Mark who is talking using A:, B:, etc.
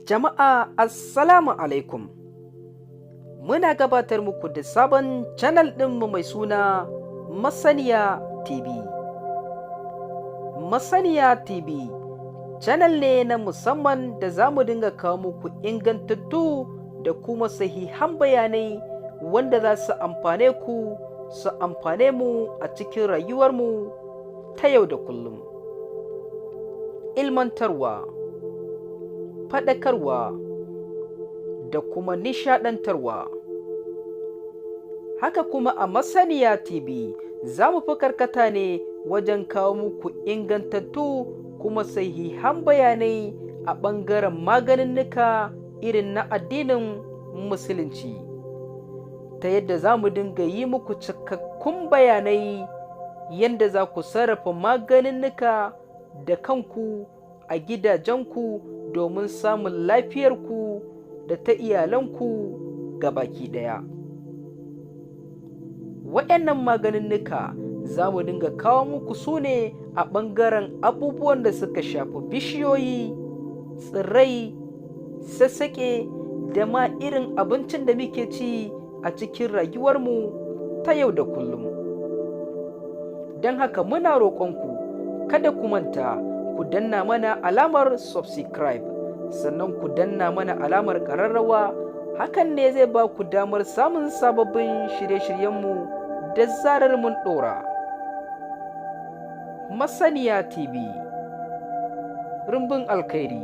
A: Jama'a Assalamu alaikum. Muna gabatar muku da sabon channel ɗinmu mai suna Masaniya TV. Masaniya TV channel ne na musamman da za mu dinga kawo muku ingantattu da kuma sahihan bayanai wanda za su amfane ku su amfane mu a cikin rayuwarmu ta yau da kullum. Ilmantarwa, faɗakarwa da kuma nishaɗantarwa. Haka kuma a Masaniya TV za mu fi karkata ne wajen kawo muku ingantattu kuma sahihan bayanai a ɓangaren maganinnika irin na addinin Musulunci, ta yadda za mu dinga yi muku cikakkun bayanai yadda za ku sarrafa maganinnika da kanku a gidajenku domin samun lafiyarku da ta iyalanku gabaki ɗaya. Waɗannan maganinnika za mu dinga kawo muku su ne a ɓangaren abubuwan da suka shafi bishiyoyi, tsirrai, sassake da ma irin abincin da muke ci a cikin rayuwarmu ta yau da kullum. Don haka muna roƙonku kada ku manta ku danna mana alamar subscribe, sannan ku danna mana alamar ƙararrawa. Hakan ne zai ba ku damar samun sababbin shirye-shiryenmu da zarar mun ɗora. Masaniya TV, rumbun alkhairi.